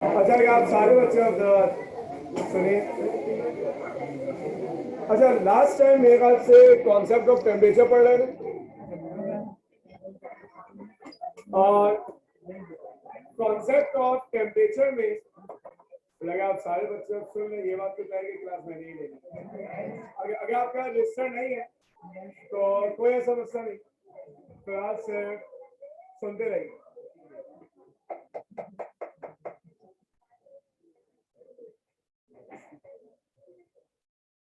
अच्छा क्या आप सारे बच्चे सुनिए। अच्छा लास्ट टाइम मेरे ख्याल से कॉन्सेप्ट ऑफ टेम्परेचर पढ़ रहे थे और कॉन्सेप्ट ऑफ टेम्परेचर में लगा आप सारे बच्चे अब सुन लें। ये बात तो कह क्लास में नहीं लेनी। अगर आपका रजिस्टर नहीं है तो कोई ऐसा मसला नहीं, क्लास सुनते रहिए।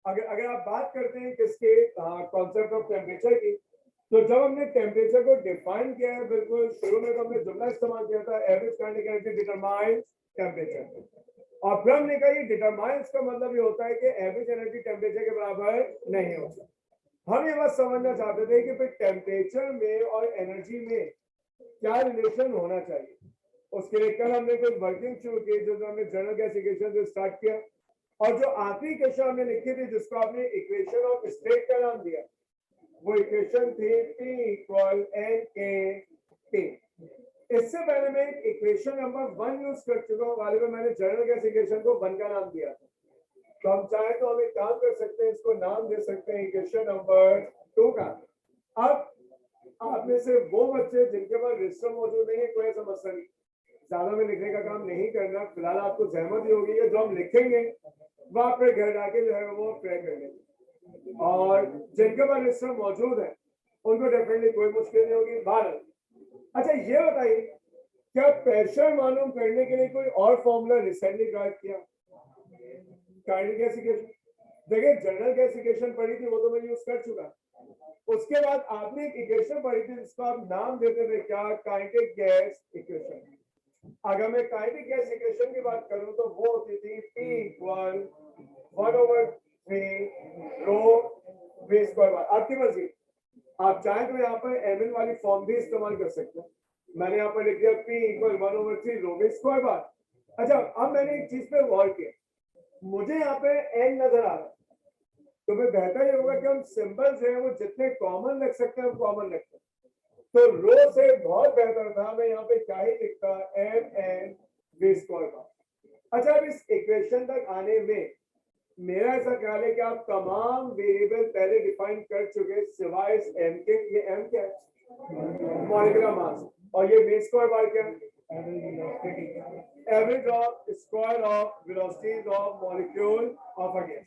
अगर आप बात करते हैं किसके कॉन्सेप्ट ऑफ टेम्परेचर की, तो जब हमने टेम्परेचर को डिफाइन किया है बिल्कुल शुरू में, तो हमने जुमला इस्तेमाल किया था average kinetic energy determines temperature. और फिर हमने कहा ये डिटरमाइंस का मतलब ये होता है कि एवरेज एनर्जी टेम्परेचर के बराबर नहीं होता। हम ये बात समझना चाहते थे कि फिर टेम्परेचर में और एनर्जी में क्या रिलेशन होना चाहिए। उसके लिए कल हमने कोई वर्किंग शुरू की जो हमने जनरल गैस इक्वेशन से स्टार्ट किया, और जो आखिरी इक्वेशन हमने लिखी थी जिसको आपने इक्वेशन ऑफ स्टेट का नाम दिया, वो इक्वेशन थी P इक्वल एन के टी। इससे पहले मैं इक्वेशन नंबर 1 यूज कर चुका हूँ, वाले में मैंने जनरल गैस इक्वेशन को 1 का नाम दिया था। तो हम चाहे तो हम एक काम कर सकते हैं, इसको नाम दे सकते हैं इक्वेशन नंबर 2 का। अब आप में से वो बच्चे जिनके पास रजिस्टर मौजूद नहीं है, कोई समस्या नहीं, ज्यादा में लिखने का काम नहीं करना। फिलहाल आपको सहमत ही होगी जो हम लिखेंगे वो आप घर जाके जो है वो ट्राई कर लेंगे, और जिनके पास रजिस्टर मौजूद है उनको डेफिनेटली कोई मुश्किल नहीं होगी। भारत, अच्छा ये बताइए क्या प्रेशर मालूम करने के लिए कोई और फॉर्मूला रिसेंटली ड्राइव किया? काइनेटिक गैसिफिकेशन, देखिए जनरल गैसिफिकेशन पढ़ी थी वो तो मैं यूज कर चुका। उसके बाद आपने एक इक्वेशन पढ़ी थी जिसको आप नाम देते थे क्या? Kinetic gas equation. अगर मैं काइनेटिक गैस इक्वेशन की बात करूं तो वो होती थी P इक्वल 1/3 रो v स्क्वायर बार। आपकी मर्जी, आप चाहें तो यहाँ पर mn वाली फॉर्म भी इस्तेमाल कर सकते हैं। मैंने यहाँ पर लिख दिया P इक्वल 1/3 रो v स्क्वायर बार। अच्छा अब मैंने एक चीज पे गौर किया, मुझे यहाँ पे n नजर आ रहा है, तो फिर बेहतर ये होगा कि हम सिंबल्स जो है वो जितने कॉमन रख सकते हैं हम कॉमन रखते हैं। तो रो से बहुत बेहतर था मैं यहाँ पे क्या ही लिखता, M N V square bar. अच्छा अब इस इक्वेशन तक आने में मेरा ऐसा ख्याल है कि आप तमाम वेरिएबल पहले डिफाइन कर चुके सिवाय इस एम के। ये एम क्या है? Molecular mass. और ये वी स्क्वायर बार क्या है? Average of square of velocities of molecule of a gas.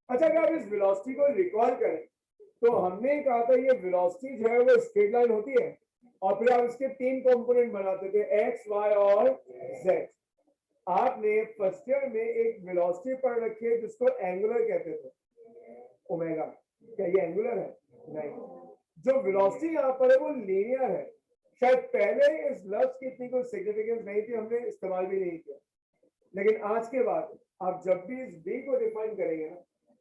अच्छा अगर आप इस वेलोसिटी को रिकॉल करें तो हमने कहा था ये वेलोसिटी जो है वो स्ट्रेट लाइन होती है, और फिर आप इसके 3 कंपोनेंट बनाते थे एक्स वाई और जेड। आपने फर्स्ट ईयर में एक वेलोसिटी पढ़ रखी है जिसको एंगुलर कहते थे, ओमेगा। क्या ये एंगुलर है? नहीं, जो वेलोसिटी यहाँ पर है वो लीनियर है। शायद पहले इस लफ्ज की इतनी कोई सिग्निफिकेंस नहीं थी, हमने इस्तेमाल भी नहीं किया, लेकिन आज के बाद आप जब भी इस बी को डिफाइन करेंगे ना,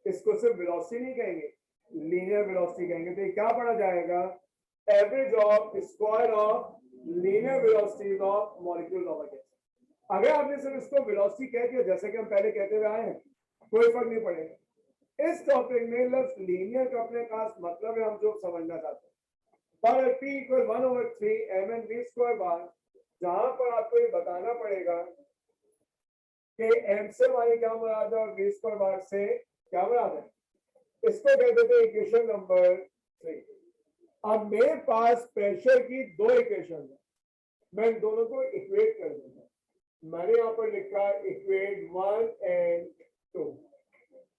इसको सिर्फ वेलोसिटी नहीं कहेंगे, लीनियर वेलोसिटी कहेंगे। तो ये क्या पढ़ा जाएगा? Average of square of linear velocities of molecule of a gas. अगर आपने सिर्फ इसको वेलोसिटी कह दिया जैसे कि हम पहले कहते हुए आए हैं, कोई फर्क नहीं पड़ेगा। इस टॉपिक में लफ्ज लीनियर का अपने खास मतलब है, हम जो समझना चाहते हैं। पर P equal 1/3 mn v square बार, जहां पर आपको ये बताना पड़ेगा कि m से हमारी क्या मुराद है और v स्क्वायर बार से क्या मुराद है, इसको कहते थे इक्वेशन नंबर 3। अब मेरे पास प्रेशर की 2 इक्वेशन है, मैं इन दोनों को इक्वेट कर दूंगा। मैंने यहाँ पर लिखा इक्वेट 1 एंड 2।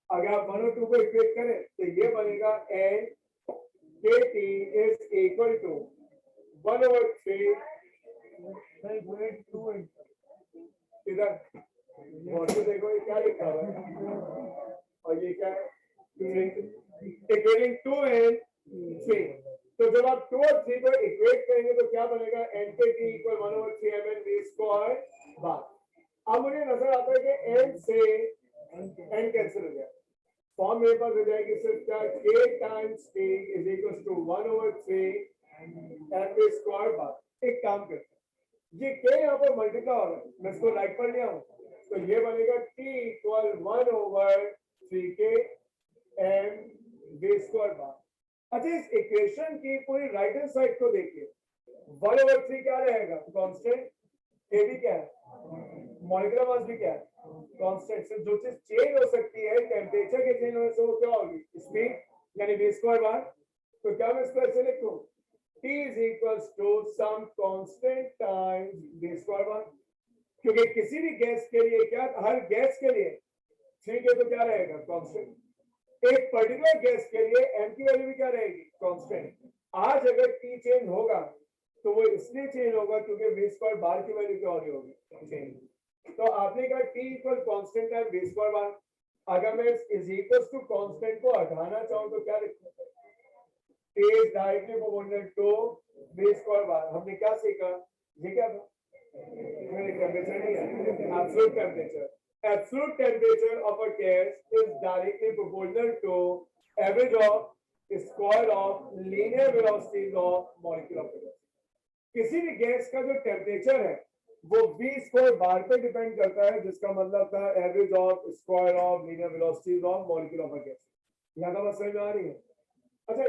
अगर आप 1 और 2 को इक्वेट करें तो ये बनेगा n kt is equal to 1/3 इधर देखो ये क्या लिखा हुआ है, और ये क्या है? Equating 2 and 3। तो जब आप 2 और 3 को इक्वेट करेंगे तो क्या बनेगा? n के t equal 1/3 mn v square bar. अब मुझे नजर आता है कि n से n कैंसिल हो गया, फॉर्म मेरे पास हो जाएगी सिर्फ क्या? k times t is equal to 1/3 m v square bar. एक काम करते हैं, ये k यहाँ पर मल्टीप्लाई हो रहा है, मैं इसको राइट पर ले आऊं तो ये बनेगा t equal 1/3 k m v square bar. अच्छा इस इक्वेशन की पूरी राइट हैंड साइड को देखिए, 1/3 क्या रहेगा? कांस्टेंट, k भी क्या है? मॉलिक्यूलर मास भी क्या है, कांस्टेंट। से जो चीज चेंज हो सकती है टेम्परेचर के चेंज होने से, वो क्या होगी, स्पीड, यानी v स्क्वायर बार। तो क्या मैं इसको ऐसे लिखूं, T is equals to some constant times v square बार, क्योंकि किसी भी गैस के लिए, क्या हर गैस के लिए ठीक है, तो क्या रहेगा, कांस्टेंट। एक पर्टिकुलर गैस के लिए m की वैल्यू भी क्या रहेगी, कांस्टेंट। आज अगर T चेंज होगा तो वो इसलिए चेंज होगा क्योंकि v स्क्वायर बार की वैल्यू क्या हो रही होगी, चेंज। तो आपने कहा T equal constant time v square बार। अगर मैं इज इक्वल्स टू कांस्टेंट को हटाना चाहूं तो क्या लिखूं, T is directly proportional to v square बार। हमने क्या सीखा, ये क्या था, टेम्परेचर नहीं है, absolute temperature. Absolute temperature of a gas is directly proportional to average of square of linear velocities of molecular velocity। किसी भी गैस का जो टेम्परेचर है वो v स्क्वायर बार पे डिपेंड करता है, जिसका मतलब था average of square of linear velocities of molecule of a gas. यहां का बात समझ में आ रही है। अच्छा,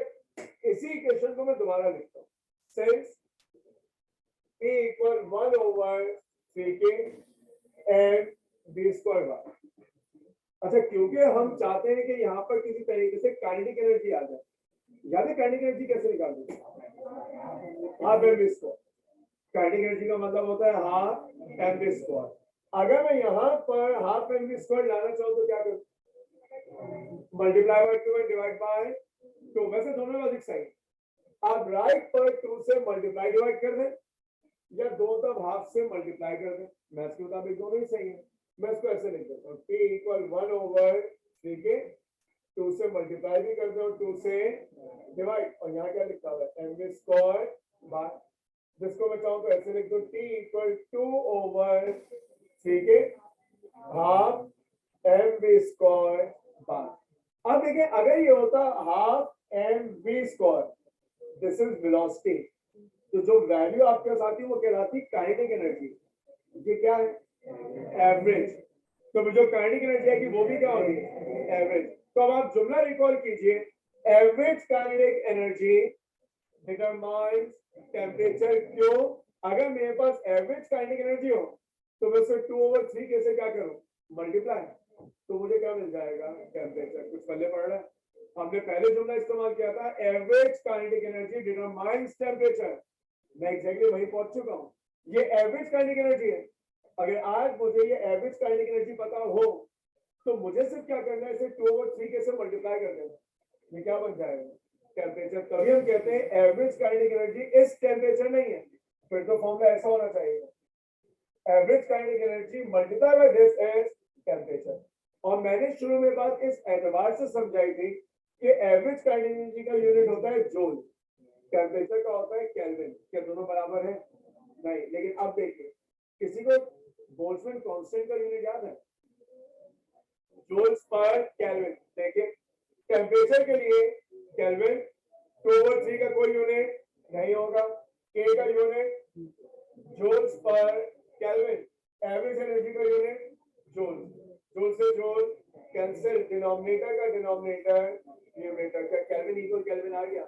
इसी इक्वेशन को मैं दोबारा लिखता हूं, since P equal 1 over 3k and v square bar. अच्छा, क्योंकि हम चाहते हैं कि यहाँ पर किसी तरीके से काइनेटिक एनर्जी आ जाए। याद है काइनेटिक एनर्जी कैसे निकालते हैं, half M V square. Kinetic energy का मतलब होता है हाफ एम वी स्क्वायर। अगर मैं यहाँ पर हाफ एम वी स्क्वायर लाना चाहूँ तो क्या करूँ, multiply by 2 and divide by 2। वैसे दोनों लॉजिक सही। आप राइट पर 2 से मल्टीप्लाई डिवाइड कर दें या दो तरफ हाफ से मल्टीप्लाई कर दें, मैथ्स के मुताबिक दोनों ही सही है। मैं इसको ऐसे लिख देता हूँ, P इक्वल 1 ओवर 3k, 2 से मल्टीप्लाई भी कर दो, 2 से डिवाइड, और यहाँ क्या लिखा हुआ है, एम स्क्वायर बार, जिसको मैं चाहूँ तो ऐसे लिख दो, T equal 2 over 3k half M V square bar. अब देखिए, अगर ये होता half M V square, this is velocity, तो जो वैल्यू आपके पास आती है वो कहलाती है काइनेटिक एनर्जी। ये क्या है, एवरेज। तो जो काइनेटिक एनर्जी आएगी वो भी क्या होगी, एवरेज। तो अब आप जुमला रिकॉल कीजिए, average kinetic energy determines temperature. क्यों, अगर मेरे पास एवरेज काइनेटिक एनर्जी हो तो मैं उसे 2 ओवर 3 कैसे क्या करूं, मल्टीप्लाई, तो मुझे क्या मिल जाएगा, टेम्परेचर। कुछ पल्ले पड़ रहा है, हमने पहले जुमला इस्तेमाल किया था, average kinetic energy determines temperature. मैं एग्जैक्टली वहीं पहुंच चुका हूं, ये एवरेज काइनेटिक एनर्जी है। अगर आज मुझे ये एवरेज काइनेटिक एनर्जी पता हो तो मुझे सिर्फ क्या करना है, इसे 2 ओवर 3 के से मल्टीप्लाई कर देना, ये क्या बन जाएगा, टेम्परेचर। तभी हम कहते हैं एवरेज काइनेटिक एनर्जी इस टेम्परेचर नहीं है, फिर तो फॉर्मूला ऐसा होना चाहिए, average kinetic energy multiply by this is temperature. और मैंने शुरू में बात इस एतबार से समझाई थी कि एवरेज काइनेटिक एनर्जी का यूनिट होता है जूल, टेम्परेचर का होता है केल्विन। क्या दोनों बराबर है, नहीं। लेकिन अब देखिए, किसी को बोल्ट्जमैन कांस्टेंट का यूनिट याद है, जूल्स पर केल्विन। देखिए, टेम्परेचर के लिए केल्विन, 2 ओवर 3 का कोई यूनिट नहीं होगा, के का unit joules per kelvin, average energy का यूनिट जूल, जूल से जूल कैंसिल, डिनोमिनेटर का डिनोमिनेटर, न्यूमरेटर का केल्विन इक्वल केल्विन आ गया।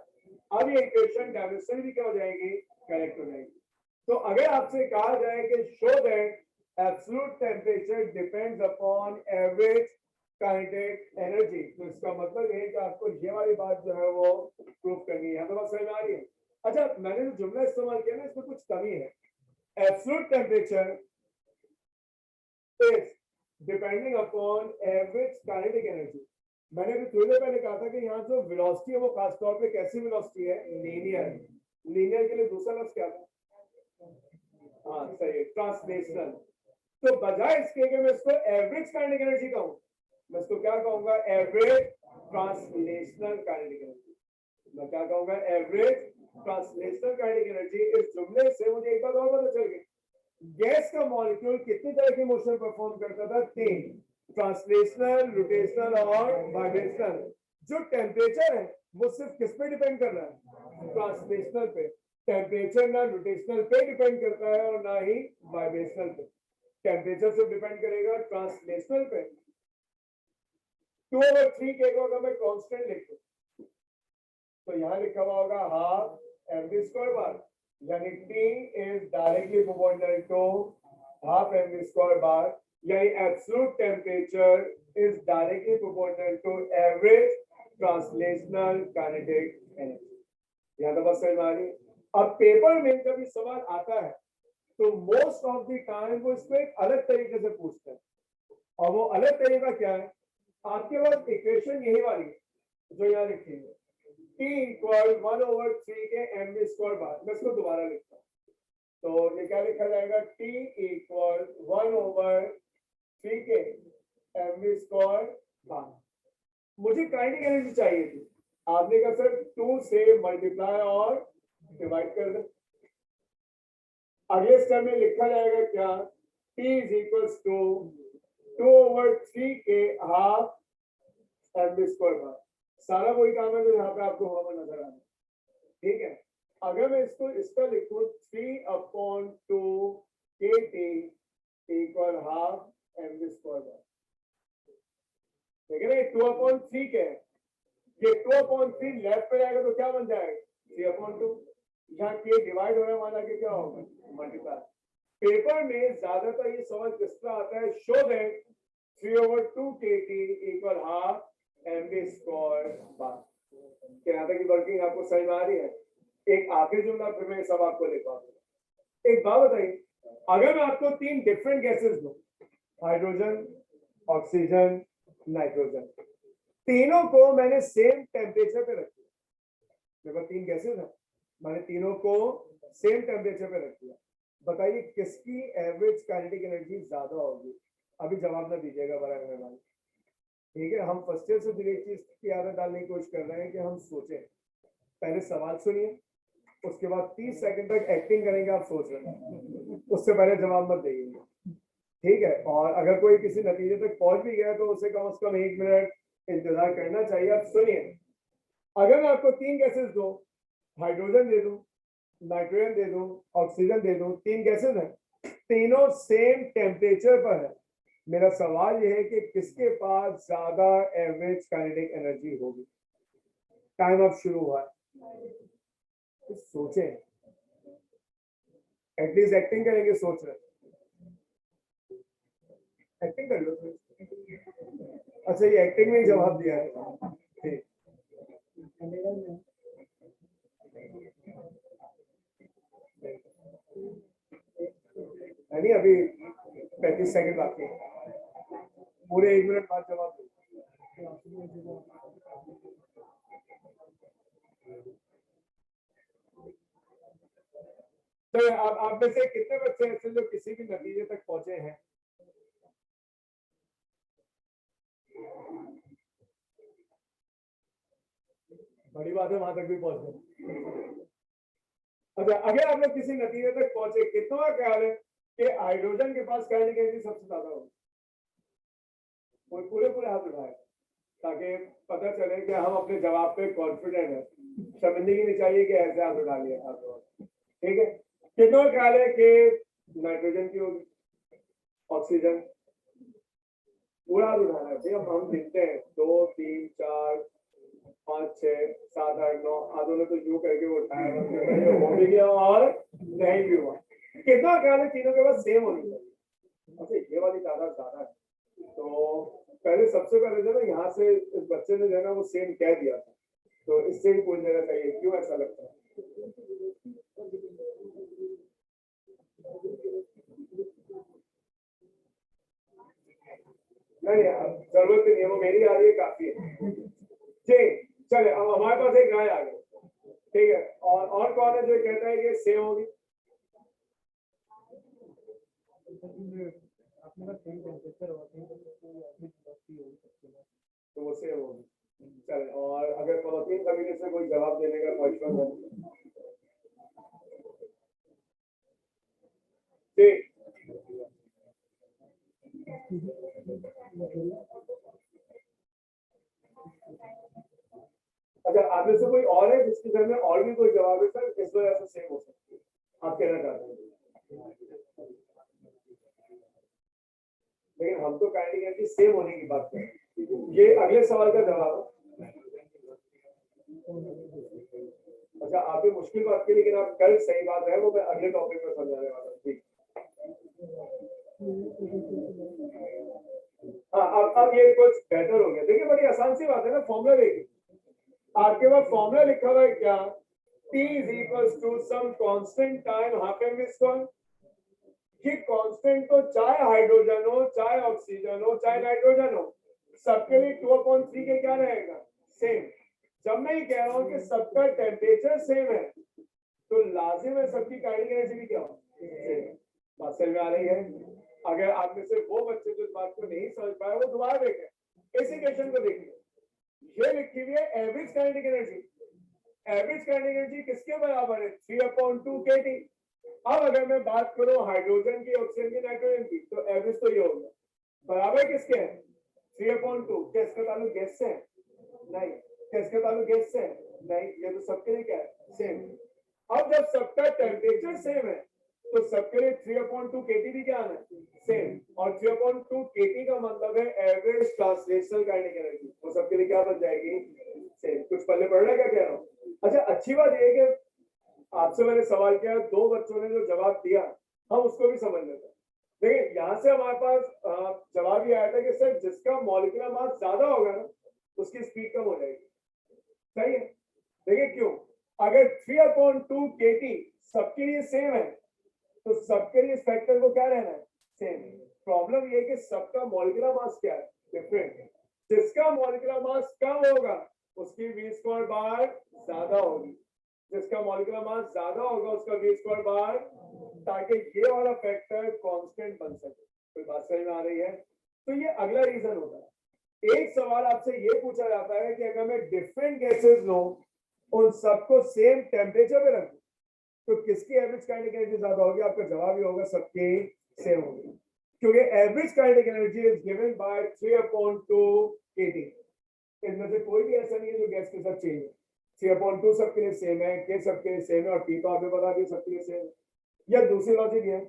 अब ये इक्वेशन डायमेंशन भी क्या हो जाएगी, करेक्ट हो जाएगी। तो अगर आपसे कहा जाए कि show that absolute temperature depends upon average kinetic energy, तो इसका मतलब ये है कि आपको ये वाली बात जो है वो प्रूव करनी है। तो बात समझ में आ रही है। अच्छा, मैंने जो जुमला इस्तेमाल किया ना, इसमें कुछ कमी है। Absolute temperature is depending upon average kinetic energy. मैंने अभी थोड़ी देर पहले कहा था कि यहाँ जो वेलोसिटी है वो खासतौर पे कैसी वेलोसिटी है, लीनियर। लीनियर के लिए दूसरा लफ्ज क्या था, हाँ सही है, ट्रांसलेशनल। तो बजाय इसके कि मैं इसको एवरेज काइनेटिक एनर्जी कहूं, मैं इसको क्या कहूंगा, एवरेज ट्रांसलेशनल काइनेटिक एनर्जी। मैं क्या कहूंगा, एवरेज ट्रांसलेशनल काइनेटिक एनर्जी। इस जुमले से मुझे एक बात और पता चल गई, गैस का मॉलिक्यूल कितनी तरह के मोशन परफॉर्म करता था, 3, ट्रांसलेशनल, रोटेशनल और वाइब्रेशनल। जो टेम्परेचर है वो सिर्फ किस पे डिपेंड कर रहा है, ट्रांसलेशनल पे। टेम्परेचर ना रोटेशनल पे डिपेंड करता है और ना ही वाइब्रेशनल पे। टेम्परेचर से डिपेंड करेगा ट्रांसलेशनल पे। 2 ओवर 3 के को अगर मैं कांस्टेंट लिख दूं तो यहां लिखा हुआ होगा half M V square bar, यानी T is directly proportional to half mv square bar, यानी absolute temperature is directly proportional to average translational kinetic energy. यहाँ तो बस समझ में आ रही है। अब पेपर में जब ये सवाल आता है तो मोस्ट ऑफ द टाइम वो इसको एक अलग तरीके से पूछते हैं, और वो अलग तरीका क्या है, आपके पास इक्वेशन यही वाली है जो यहाँ लिखी है, T इक्वल 1/3 के mv स्क्वायर बार। मैं इसको दोबारा लिखता हूँ, तो ये क्या लिखा जाएगा, T इक्वल 1/3 के mv स्क्वायर बार। मुझे काइनेटिक एनर्जी चाहिए थी, आपने कहा सर 2 से मल्टीप्लाई और डिवाइड कर दे। अगले स्टेप में लिखा जाएगा क्या, T इज इक्वल्स टू 2/3 के हाफ mv स्क्वायर बार। सारा वही काम है जो यहाँ पे आपको हुआ नजर आ रहा है, ठीक है। अगर मैं इसको इस पर लिखूं 3/2 kT equal half mv square बार, ठीक है ना, 2/3 के है, ये 2/3 लेफ्ट पे जाएगा तो क्या बन जाएगा 3/2, यहाँ के डिवाइड हो रहा है माना कि क्या होगा मल्टीप्लाई। पेपर में ज्यादातर ये सवाल किस तरह आता है, show that 3/2 kT equal half mv square बार। यहाँ तक की वर्किंग आपको समझ में आ रही है। एक आखिरी जुमला फिर मैं सब आपको लिखवा दूंगा। एक बात बताइए, अगर मैं आपको 3 डिफरेंट गैसेस दूं, हाइड्रोजन, ऑक्सीजन, नाइट्रोजन, तीनों को मैंने सेम टेम्परेचर पे रख दिया, मेरे पास 3 गैसेस हैं, मैंने तीनों को सेम टेम्परेचर पे रख दिया, बताइए किसकी एवरेज काइनेटिक एनर्जी ज्यादा होगी। अभी जवाब ना दीजिएगा बड़ा मेहरबानी, ठीक है। हम फर्स्ट ईयर से फिर एक चीज की आदत डालने की कोशिश कर रहे हैं कि हम सोचें, पहले सवाल सुनिए, उसके बाद 30 सेकंड तक एक्टिंग करेंगे, आप सोच रहे हैं, उससे पहले जवाब मत देंगे, ठीक है। और अगर कोई किसी नतीजे तक पहुंच भी गया तो उसे कम से कम 1 मिनट इंतजार करना चाहिए। आप सुनिए, अगर मैं आपको 3 गैसेस दूं, हाइड्रोजन दे दूं, नाइट्रोजन दे दूं, ऑक्सीजन दे दूं, 3 गैसेस हैं, तीनों सेम टेम्परेचर पर है, मेरा सवाल यह है कि किसके पास ज्यादा एवरेज काइनेटिक एनर्जी होगी। टाइम अब शुरू हुआ है, तो सोचें, एटलीस्ट एक्टिंग करेंगे, सोच रहे एक्टिंग कर लो। अच्छा, ये एक्टिंग में ही जवाब दिया है, ठीक। नहीं, अभी 35 सेकंड बाकी है, पूरे 1 मिनट बाद जवाब दो। तो आप में से कितने बच्चे ऐसे जो किसी भी नतीजे तक पहुंचे हैं? बड़ी बात है, वहां तक भी पहुंचे। अच्छा, अगर आप लोग किसी नतीजे तक पहुंचे, कितना ख्याल है कि हाइड्रोजन के पास काइनेटिक एनर्जी सबसे ज्यादा होगी? पूरे पूरे हाथ उठाए ताकि पता चले कि हम अपने जवाब पे कॉन्फिडेंट है। समझने की नहीं चाहिए कि ऐसे हाथ उठा लिया, ठीक है। कितना ख्याल है कि नाइट्रोजन की होगी, ऑक्सीजन? पूरा हाथ उठाना है, ठीक है। हम गिनते हैं 2 3 4 5 6 7 8 9, हाथों ने तो यूं करके वो उठाया, हो भी गया और नहीं भी हुआ। कितना ख्याल है तीनों के पास सेम होनी चाहिए? अच्छा, ये वाली तादाद ज्यादा है, तो पहले सबसे पहले जो ना यहाँ से इस बच्चे ने जो है ना वो सेम कह दिया था, तो इससे ही पूछ लेना चाहिए, क्यों ऐसा लगता है? नहीं, जरूरत नहीं है, वो मेरी आ रही है, काफी है। ठीक, चले, अब हमारे पास एक राय आ गई, ठीक है। और कौन है जो कहता है कि सेम होगी? तो वो सेम होगी, चले। और अगर प्रोटीन कम्युनिटी से कोई जवाब देने का क्वेश्चन है, ठीक। अच्छा, आप में से कोई और है जिसके घर में और भी कोई जवाब है सर, इस वजह से सेम हो सकती है, आप कहना चाहते हैं? लेकिन हम तो काइनेटिक एनर्जी सेम होने की बात करें, ये अगले सवाल का जवाब है। अच्छा, आप भी मुश्किल बात की, लेकिन आप कल सही बात है, वो मैं अगले टॉपिक में समझाने वाला हूँ, ठीक। अब ये कुछ बेहतर हो गया। देखिए बड़ी आसान सी बात है ना, फॉर्मूला देखिए आपके पास फॉर्मूला लिखा हुआ है क्या, T is equals to some constant time half mv square। कि कांस्टेंट तो चाहे हाइड्रोजन हो, चाहे ऑक्सीजन हो, चाहे नाइट्रोजन हो, सबके लिए 2/3 के क्या रहेगा, सेम। जब मैं ये कह रहा हूं कि सबका टेम्परेचर सेम है तो लाजिम है सबकी काइनेटिक एनर्जी भी क्या हो, सेम। बात समझ में आ रही है? अगर आप में से वो बच्चे जो इस बात को नहीं समझ पाए वो दोबारा देखें, इस इक्वेशन को देखिए, ये लिखी हुई है average kinetic energy. Average kinetic energy किसके बराबर है, 3/2 kT। अब अगर मैं बात करूं हाइड्रोजन की, ऑक्सीजन की, नाइट्रोजन की, तो एवरेज तो ये हो गया, बराबर किसके है, 3/2। क्या इसका ताल्लुक गैस से है, नहीं। क्या इसका ताल्लुक गैस से है, नहीं। ये तो सबके लिए क्या है, सेम। अब जब सबका टेम्परेचर सेम है तो सबके लिए 3/2 kT भी क्या है, सेम। और 3/2 kT का मतलब है एवरेज ट्रांसलेशनल काइनेटिक एनर्जी, वो सबके लिए क्या बन जाएगी, सेम। कुछ पहले पढ़ रहा क्या कह रहा हूँ? अच्छा, अच्छी बात यह है कि आपसे मैंने सवाल किया, दो बच्चों ने जो जवाब दिया हम उसको भी समझ लेते हैं। देखिए यहां से हमारे पास जवाब ये आया था कि सर जिसका मॉलिक्यूलर मास ज्यादा होगा ना उसकी स्पीड कम हो जाएगी। सही है? देखिए क्यों, अगर 3/2 kT सबके लिए सेम है तो सबके लिए फैक्टर को क्या रहना है, सेम। प्रॉब्लम ये कि सबका मॉलिक्यूलर मास क्या है, डिफरेंट। जिसका मॉलिक्यूलर मास कम होगा उसकी v² बार ज्यादा होगी, जिसका मॉलिक्यूलर मास ज्यादा होगा उसका v² बार, ताकि ये वाला फैक्टर कांस्टेंट बन सके। कोई बात समझ में आ रही है? तो ये अगला रीजन होता है। एक सवाल आपसे ये पूछा जाता है कि अगर मैं डिफरेंट गैसेस लूं उन सबको सेम टेम्परेचर पे रखूं तो किसकी एवरेज काइनेटिक एनर्जी ज्यादा होगी? आपका जवाब ये होगा सबकी सेम होगी, क्योंकि average kinetic energy is given by 3/2 kT। इनमें से कोई भी ऐसा नहीं है जो गैस के साथ चेंज है। 3/2 सबके लिए सेम है, के सबके लिए सेम है, और टी तो आपने बता दिया सबके लिए सेम है। या दूसरी लॉजिक है,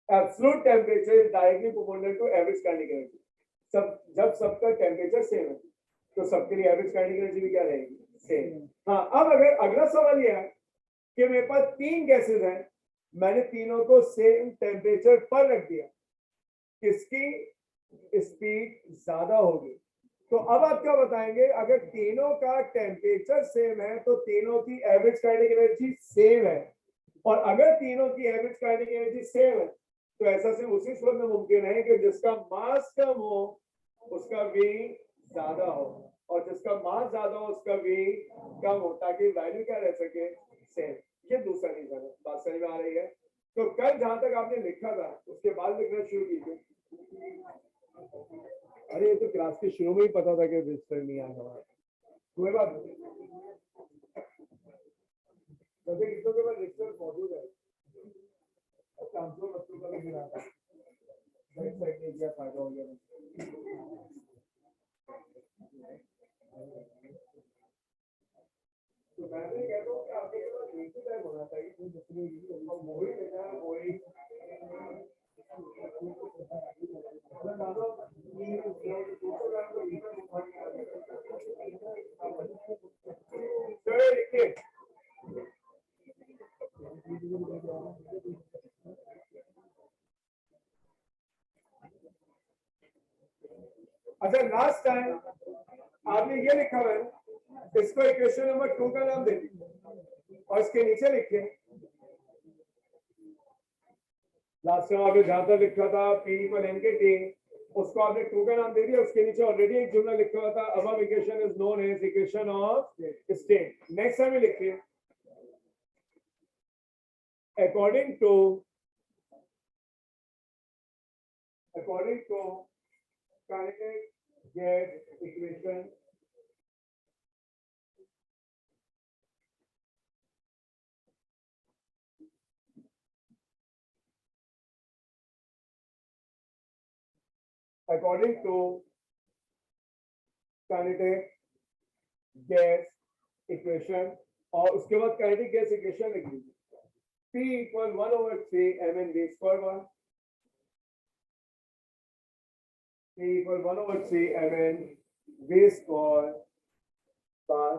absolute temperature is directly proportional to average kinetic energy. जब सबका टेम्परेचर सेम है तो सबके लिए एवरेज काइनेटिक एनर्जी भी क्या रहेगी, सेम। हाँ, अब अगर अगला सवाल यह है कि मेरे पास 3 गैसेस हैं, मैंने तीनों को सेम टेम्परेचर पर रख दिया, किसकी स्पीड ज्यादा होगी? तो अब आप क्या बताएंगे, अगर तीनों का टेम्परेचर सेम है तो तीनों की एवरेज काइनेटिक एनर्जी सेम है, और अगर तीनों की एवरेज काइनेटिक एनर्जी सेम है तो ऐसा सिर्फ उसी सूरत में मुमकिन है कि जिसका मास कम हो उसका v ज्यादा हो, और जिसका मास ज्यादा हो उसका v कम हो, ताकि वैल्यू क्या रह सके, सेम। ये दूसरा रीजन है। बात समझ में आ रही है? तो कल जहां तक आपने लिखा था उसके बाद लिखना शुरू कीजिए। अरे ये तो क्लास के शुरू में ही पता था कि रजिस्टर नहीं आएगा। कोई बात नहीं, कितनों के पास रजिस्टर मौजूद है, बच्चों का भी गिरा था, क्या फायदा हो गया। तो मैं भी कहता हूँ कि आपके पास एक ही टाइप होना चाहिए, कोई दूसरी वही लेना है, वही लिखिए। अच्छा, लास्ट टाइम आपने ये लिखा है, इसको इक्वेशन नंबर 2 का नाम दे दीजिए और इसके नीचे लिखिए, लास्ट टाइम आपने जहां तक लिखा था P = N के T, उसको आपने 2 का नाम दे दिया, उसके नीचे ऑलरेडी एक जुमला लिखा हुआ था, above equation is known as equation of state. Next time लिखिए, according to kinetic gas equation, according to kinetic gas equation, और उसके बाद kinetic gas equation लिख लीजिए, P = 1/3 mn v² bar, P = 1/3 mn v² bar।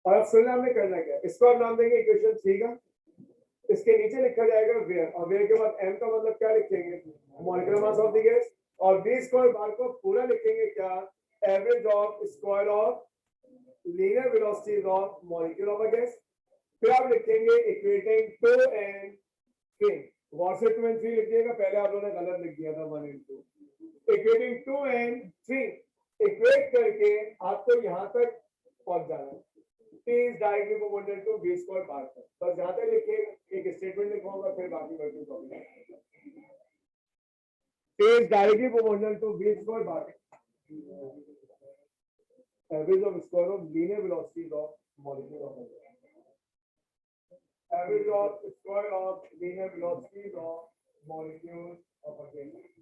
और अब फिर हमने करना क्या, इसको आप नाम देंगे इक्वेशन 3 का, इसके नीचे लिखा जाएगा वेयर, और वेयर के बाद m का मतलब क्या लिखेंगे, molecular mass of the gas, और v स्क्वायर बार को पूरा लिखेंगे क्या, average of square of linear velocities of molecule of a gas. फिर आप लिखेंगे इक्वेटिंग 2 and 3, वॉट से 2 and 3 लिखिएगा, पहले आप लोगों ने गलत लिख दिया था 1 and 2, इक्वेटिंग 2 and 3 इक्वेट करके आपको यहां तक पहुंच जाना है, T is directly proportional to V square bar तक, बस यहां तक लिखिए, एक स्टेटमेंट लिखूंगा फिर बाकी working problem. T is directly proportional to V square bar, average of square of linear velocities of molecule of a gas, average of square of linear velocities of molecules of a gas।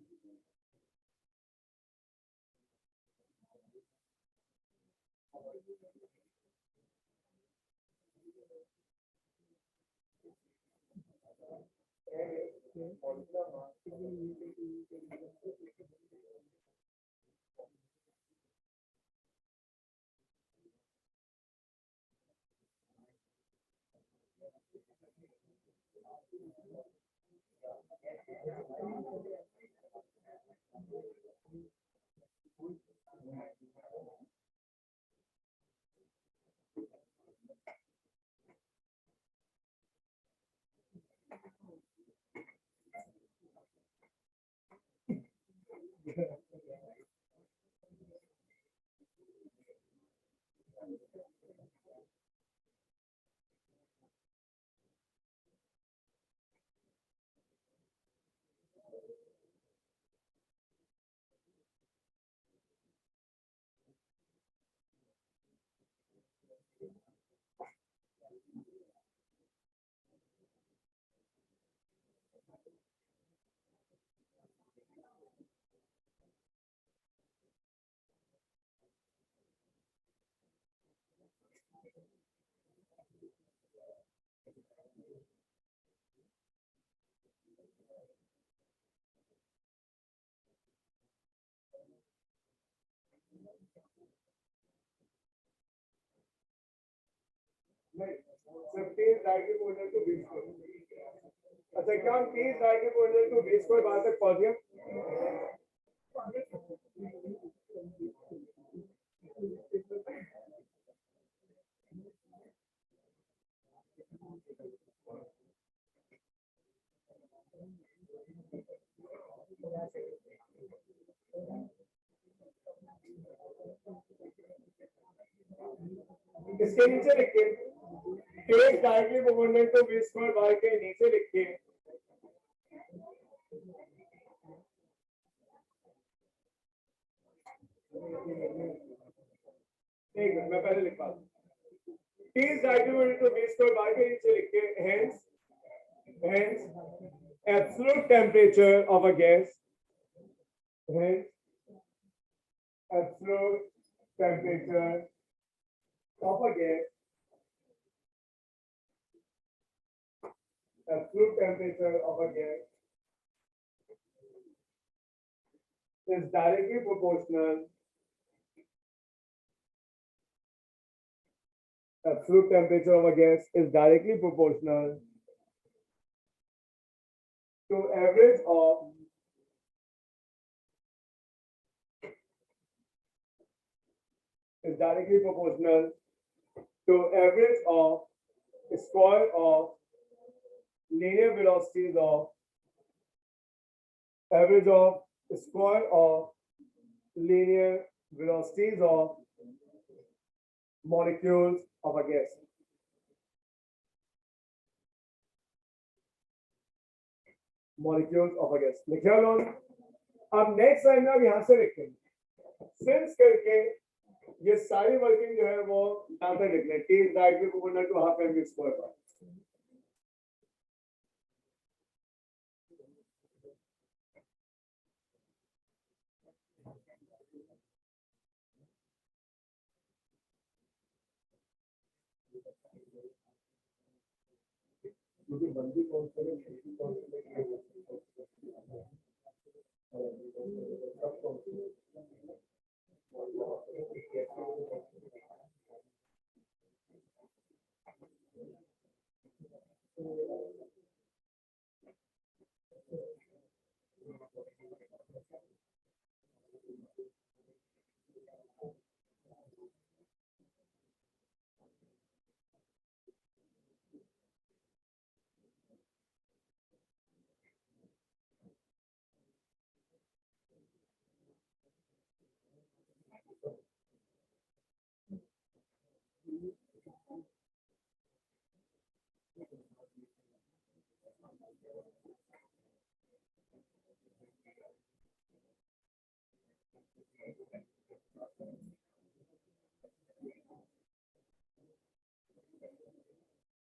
नहीं, सिर्फ T is directly proportional to V square। अच्छा, क्या हम T is directly proportional to V square बार तक पहुंच गए? इसके नीचे लिखिए, T is directly proportional to V square बार के नीचे लिखिए, एक मिनट मैं पहले लिखवा दूं, T is directly proportional to V square बार के नीचे लिखिए, hence absolute temperature of a gas, hence absolute temperature of a gas, absolute temperature of a gas is directly proportional, absolute temperature of a gas is directly proportional to average of square of linear velocities of average of square of linear velocities of molecules of a gas। molecules of a gas लिखे लोग। अब next line में यहां से लिखेंगे, since करके ये सारी वर्किंग जो है वो यहां तक लिख लें, T is directly proportional to half mv square पर। क्योंकि बंदी कौन से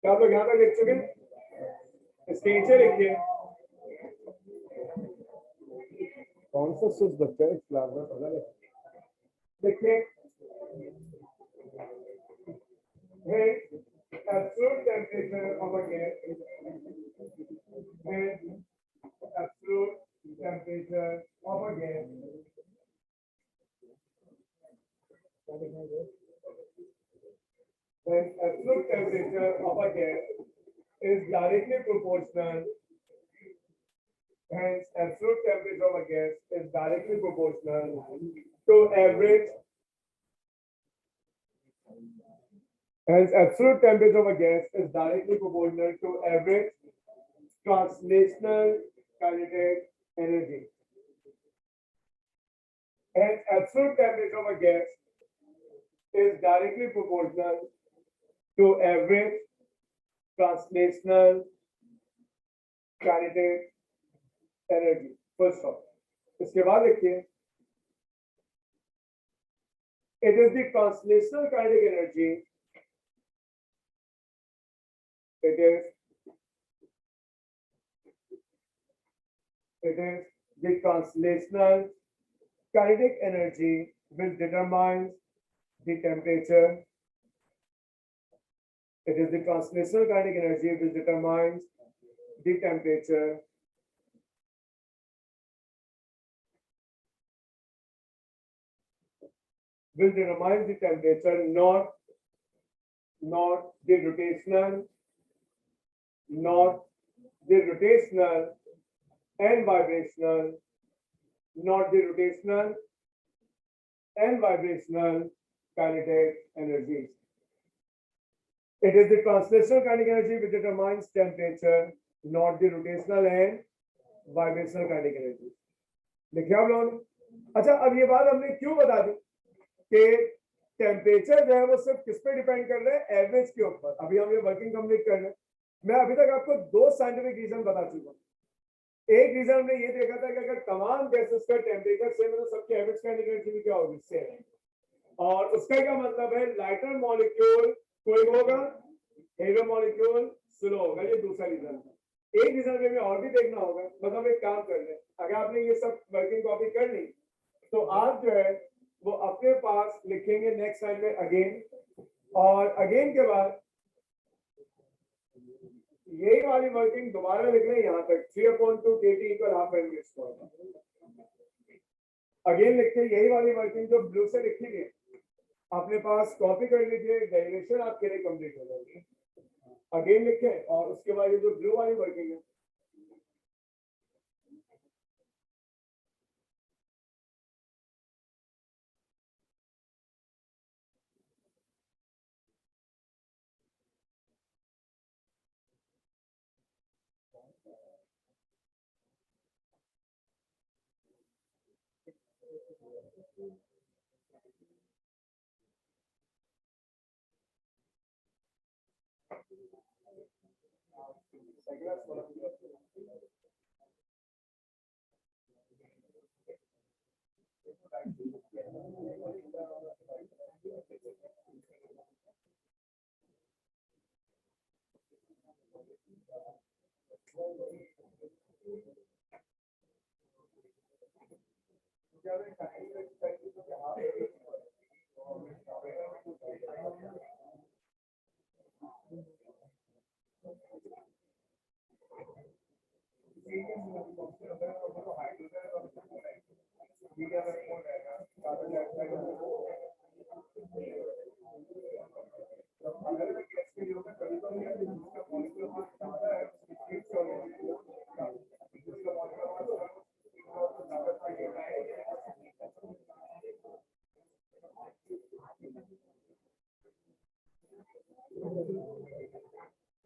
क्या आप लोग यहाँ तक लिख चुके हैं? इसके नीचे लिखिए कौन सा स्विच बच्चा है इस क्लास में पता नहीं। देखिए absolute temperature of a gas is absolute temperature of a gas then absolute temperature of a gas is directly proportional. Hence, absolute temperature of a gas is directly proportional to average. Hence, absolute temperature of a gas is directly proportional to average translational kinetic energy. Hence, absolute temperature of a gas is directly proportional to average translational kinetic energy. First of all, इसके बाद देखिए it is the translational kinetic energy. It is the translational kinetic energy which determines the temperature. It is the translational kinetic energy which determines the temperature. Will determine the temperature, not the rotational, and vibrational, kinetic energies. It is the translational kinetic energy which determines temperature, not the rotational and vibrational kinetic energy. देखिए आप लोगों ने। अच्छा, अब ये बात हमने क्यों बता दी कि टेम्परेचर जो है वो सिर्फ किस पे डिपेंड कर रहे हैं? एवरेज के ऊपर। अभी हम ये वर्किंग कंप्लीट कर रहे हैं। मैं अभी तक आपको दो साइंटिफिक रीजन बता चुका हूँ। एक रीजन हमने ये देखा था कि अगर तमाम गैसेस का टेम्परेचर सेम है तो सबकी एवरेज काइनेटिक एनर्जी क्या होगी? सेम। और उसका क्या मतलब है? लाइटर मॉलिक्यूल कोई होगा, हेवियर मॉलिक्यूल स्लो होगा। ये दूसरा रीजन है। एक रीजन में और भी देखना होगा। मतलब एक काम कर लें, अगर आपने ये सब वर्किंग कॉपी कर ली तो आप जो है वो अपने पास लिखेंगे नेक्स्ट लाइन में अगेन, और अगेन के बाद यही वाली वर्किंग दोबारा लिख लें यहाँ तक 3/2 kT equal half M V square. Again लिखते यही वाली वर्किंग जो ब्लू से लिखी गई अपने पास कॉपी कर लीजिए, डेरिवेशन आपके लिए कंप्लीट हो जाएगी। अगेन लिखें और उसके बाद ये जो ब्लू वाली वर्किंग है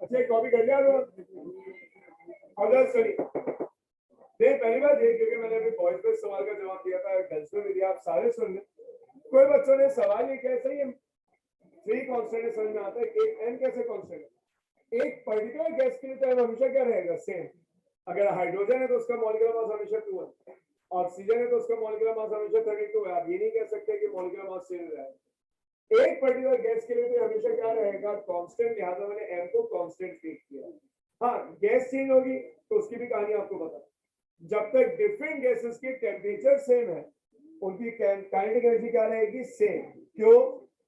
अच्छा, कॉपी कर लिया सुनिए। पहली बार क्योंकि मैंने अभी वॉइस पे सवाल का जवाब दिया था, गर्ल्स में भी दिया, आप सारे सुन लें। कोई बच्चों ने सवाल ये किया सही, 3 कांस्टेंट समझ में आता है, एक n कैसे कांस्टेंट है? एक पर्टिकुलर गैस के लिए तो हमेशा क्या रहेगा, सेम। अगर हाइड्रोजन है तो उसका मॉलिक्यूलर मास हमेशा 2 है, ऑक्सीजन है तो उसका मॉलिक्यूलर मास हमेशा 32 है। आप ये नहीं कह सकते कि मॉलिक्यूलर मास सेम रहेगा। एक पर्टिकुलर गैस के लिए तो हमेशा क्या रहेगा, कांस्टेंट। लिहाजा मैंने m को कांस्टेंट ट्रीट किया। हाँ, गैस चेंज होगी तो उसकी भी कहानी आपको बता। जब तक डिफरेंट गैसेस की टेम्परेचर सेम है, उनकी काइनेटिक एनर्जी क्या रहेगी, सेम। क्यों?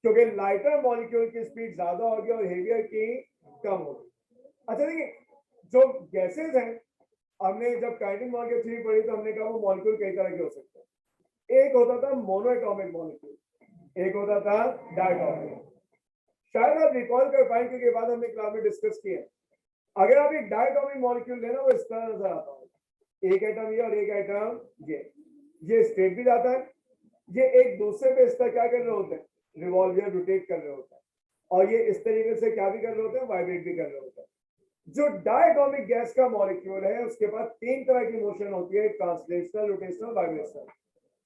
क्योंकि लाइटर मॉलिक्यूल की स्पीड ज्यादा होगी और हेवियर की कम होगी। अच्छा देखिए, जो गैसेस हैं, हमने जब काइनेटिक मॉलिक्यूल थ्योरी पढ़ी तो हमने कहा वो मॉलिक्यूल कई तरह के हो सकते हैं। एक होता था मोनोएटॉमिक मॉलिक्यूल, एक होता था डायटॉमिक। शायद आप रिकॉल कर पाएंगे क्योंकि बाद हमने क्लास में डिस्कस किया। अगर आप एक डायटॉमिक मॉलिक्यूल लेना, वो इस तरह नजर आता है, एक एटम ये और एक एटम ये स्ट्रेट भी जाता है, ये एक दूसरे पे इस तरह क्या कर रहे होते हैं, रिवॉल्व या रोटेट कर रहे होते हैं, और ये इस तरीके से क्या भी कर रहे होते हैं, वाइब्रेट भी कर रहे होते हैं। जो डायटॉमिक गैस का मॉलिक्यूल है उसके पास 3 तरह की मोशन होती है, ट्रांसलेशनल, रोटेशनल, वाइब्रेशनल।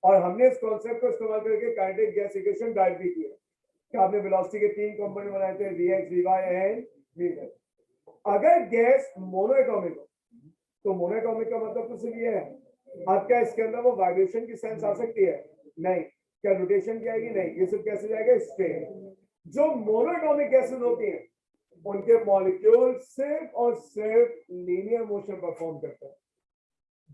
और हमने इस कॉन्सेप्ट को इस्तेमाल करके काइनेटिक गैस इक्वेशन ड्राइव भी किया कि आपने वेलोसिटी के 3 कंपोनेंट बनाए थे, Vx, Vy एंड Vz। अगर गैस मोनोएटॉमिक हो तो मोनोएटॉमिक का मतलब तो सिर्फ ये है, अब क्या इसके अंदर वो वाइब्रेशन की सेंस आ सकती है? नहीं। क्या रोटेशन की आएगी? नहीं। ये सिर्फ कैसे जाएगा, स्ट्रेट। जो मोनोएटॉमिक गैसेस होती हैं उनके मॉलिक्यूल सिर्फ और सिर्फ लीनियर मोशन परफॉर्म करते हैं।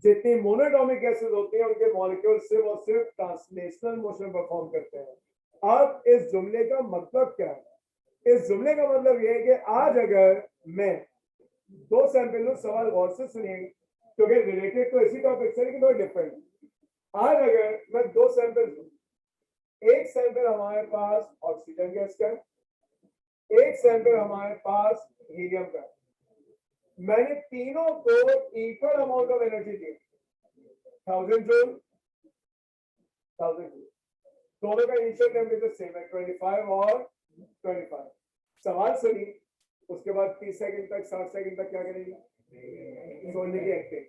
जितनी मोनोएटॉमिक गैसेस होती हैं उनके मॉलिक्यूल सिर्फ और सिर्फ ट्रांसलेशनल मोशन परफॉर्म करते हैं। अब इस जुमले का मतलब क्या है? इस जुमले का मतलब यह है कि आज अगर मैं 2 सैंपल लूं, सवाल गौर से सुनिए क्योंकि रिलेटेड तो इसी टॉपिक से लेकिन थोड़ा डिफरेंट। आज अगर मैं 2 सैंपल लूं, एक सैंपल हमारे पास ऑक्सीजन गैस का, एक सैंपल हमारे पास हीलियम का। मैंने तीनों को equal amount of energy the, 1000 joule, 1000 joule. दोनों का इनिशियल टेम्परेचर सेम है, 25 और 25। सवाल सुनिए, उसके बाद 30 सेकंड तक, 60 सेकंड तक क्या करेंगे, सोचने की एक्टिंग,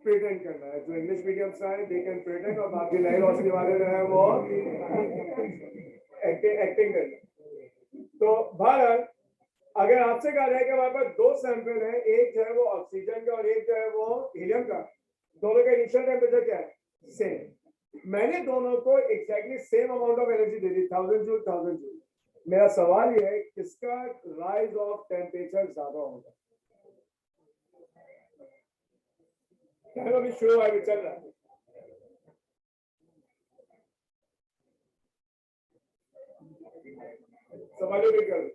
प्रिटेंड करना है। जो इंग्लिश मीडियम से है दे कैन प्रिटेंड, और बाकी नए रोशनी वाले जो है वो एक्टिंग करना। तो भारत, अगर आपसे कहा जाए कि हमारे पास 2 सैंपल है, एक जो है वो ऑक्सीजन का और एक जो है वो हीलियम का, दोनों का इनिशियल टेम्परेचर क्या है, सेम। मैंने दोनों को exactly same amount of energy they the, 1000 joule, 1000 joule. मेरा सवाल यह है किसका राइज ऑफ टेम्परेचर ज्यादा होगा? अभी शुरू अभी चल रहा है। सवालों के कर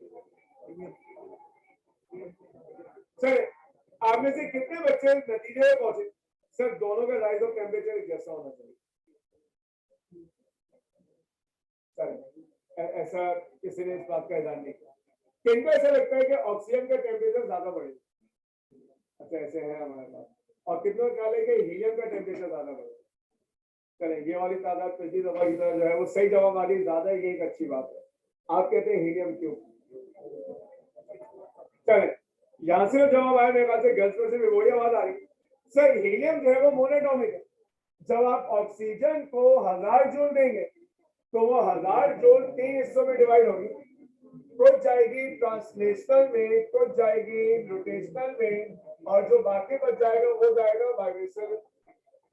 सर, आप में से कितने बच्चे नतीजे में पहुंचे सर दोनों का राइज ऑफ टेम्परेचर जैसा होना चाहिए? सर ऐसा किसी ने इस बात का ध्यान नहीं किया। किनको ऐसा लगता है कि ऑक्सीजन का टेम्परेचर ज्यादा बढ़ेगा? अच्छा, ऐसे है हमारे पास। और कितनों ख्याल है कि हीलियम का टेम्परेचर ज्यादा बढ़ेगा? चले, ये वाली तादाद पिछली दफा की तरह जो है वो सही जवाब वाली ज्यादा है, ये एक अच्छी बात है। आप कहते हैं हीलियम क्यों? चले, यहां से जवाब आया, मेरे ख्याल से गर्ल्स में से भी वही आवाज आ रही। सर हीलियम जो है वो मोनोएटॉमिक है। जब आप ऑक्सीजन को 1000 जूल देंगे तो वो 1000 जूल 3 हिस्सों में डिवाइड होगी, कुछ जाएगी ट्रांसलेशनल में, कुछ जाएगी रोटेशनल में, और जो बाकी बच जाएगा वो जाएगा वाइब्रेशनल।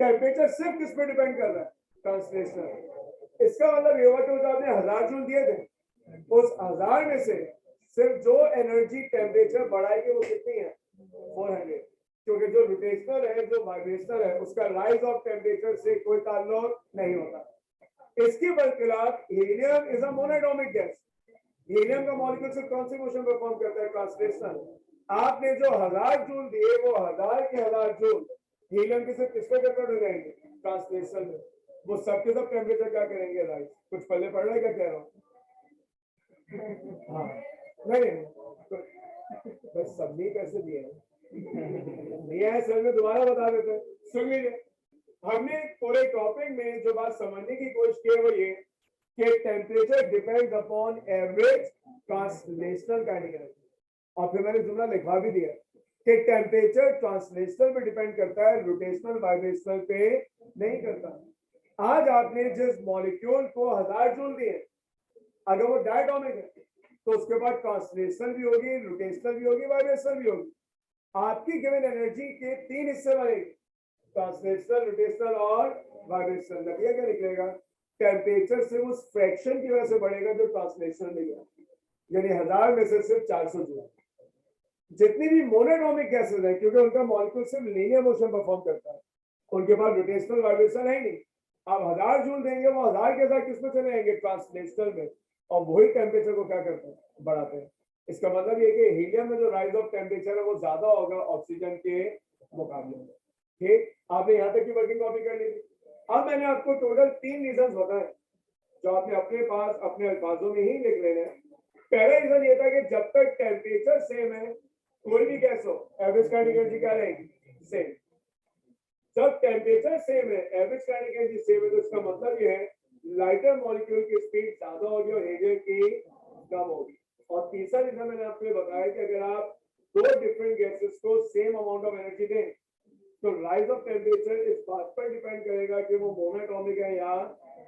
टेम्परेचर सिर्फ किस पे डिपेंड कर रहा है, ट्रांसलेशनल। इसका मतलब ये हुआ कि जो आपने 1000 जूल दिए थे, उस 1000 में से सिर्फ जो एनर्जी टेम्परेचर बढ़ाएगी वो कितनी है, 400। क्योंकि जो रोटेशनल है, जो वाइब्रेशनल है, उसका राइज ऑफ टेम्परेचर से कोई ताल्लुक नहीं होता। इसके बरखिलाफ helium is a monoatomic gas. Helium का मॉलिक्यूल सिर्फ कौन सी मोशन परफॉर्म करता है, ट्रांसलेशनल। आपने जो 1000 जूल दिए वो 1000 के 1000 जूल हीलियम के सिर्फ किसको कन्वर्ट हो जाएंगे, ट्रांसलेशनल में। वो सबके सब टेम्परेचर क्या करेंगे, राइज। कुछ पल्ले पड़ रहा है क्या कह रहा हूँ? हाँ, नहीं बस सबने पैसे दिए दिया है सर, में दोबारा बता देते हैं, सुन लीजिए। हमने पूरे टॉपिक में जो बात समझने की कोशिश की है वो ये कि temperature depends upon average translational kinetic energy. और फिर मैंने जुमला लिखवा भी दिया कि टेम्परेचर ट्रांसलेशनल पे डिपेंड करता है, रोटेशनल वाइब्रेशनल पे नहीं करता। आज आपने जिस मॉलिक्यूल को 1000 जूल दिए, अगर वो डायटोमिक है तो उसके बाद ट्रांसलेशनल भी होगी, रोटेशनल भी होगी, वाइब्रेशनल भी होगी। आपकी गिवन एनर्जी के 3 हिस्से बनेंगे, ट्रांसलेशनल, रोटेशनल और वाइब्रेशनल। नतीजा क्या निकलेगा? टेम्परेचर से उस फ्रैक्शन की वजह से बढ़ेगा जो ट्रांसलेशनल में गया, यानी 1000 में से सिर्फ 400 जूल। जितनी भी मोनोटॉमिक गैसेस हैं, क्योंकि उनका मॉलिक्यूल सिर्फ लीनियर मोशन परफॉर्म करता है, उनके पास रोटेशनल वाइब्रेशन है नहीं। आप 1000 जूल देंगे, वो 1000 के साथ किसमें चले जाएंगे? ट्रांसलेशनल में, और वही टेम्परेचर को क्या करते हैं? बढ़ाते हैं। इसका मतलब ये कि हीलियम में जो राइज ऑफ टेम्परेचर है वो ज्यादा होगा ऑक्सीजन के मुकाबले में। ठीक, आपने यहाँ तक की वर्किंग कॉपी कर ली। अब मैंने आपको टोटल 3 रीजन बताए जो आपने अपने पास अपने अल्फाजों में ही लिख लेने हैं। पहला रीजन ये था कि जब तक टेम्परेचर सेम है, कोई भी गैस हो, एवरेज काइनेटिक एनर्जी क्या रहेगी? सेम। जब टेम्परेचर सेम है, एवरेज काइनेटिक एनर्जी सेम है, तो इसका मतलब ये है लाइटर मॉलिक्यूल की स्पीड ज्यादा होगी और हेवियर की कम होगी। और तीसरा रीजन मैंने आपको बताया कि अगर आप 2 डिफरेंट गैसेस को सेम अमाउंट ऑफ एनर्जी दें तो राइज ऑफ टेम्परेचर इस बात पर डिपेंड करेगा कि वो मोनोटॉमिक है या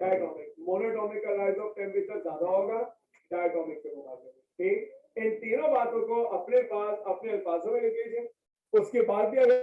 डायटोमिक। मोनोटॉमिक का राइज ऑफ टेम्परेचर ज्यादा होगा डायटोमिक के मुकाबले। ठीक, इन तीनों बातों को अपने पास अपने अल्फाजों में लिख लीजिए। उसके बाद भी अगर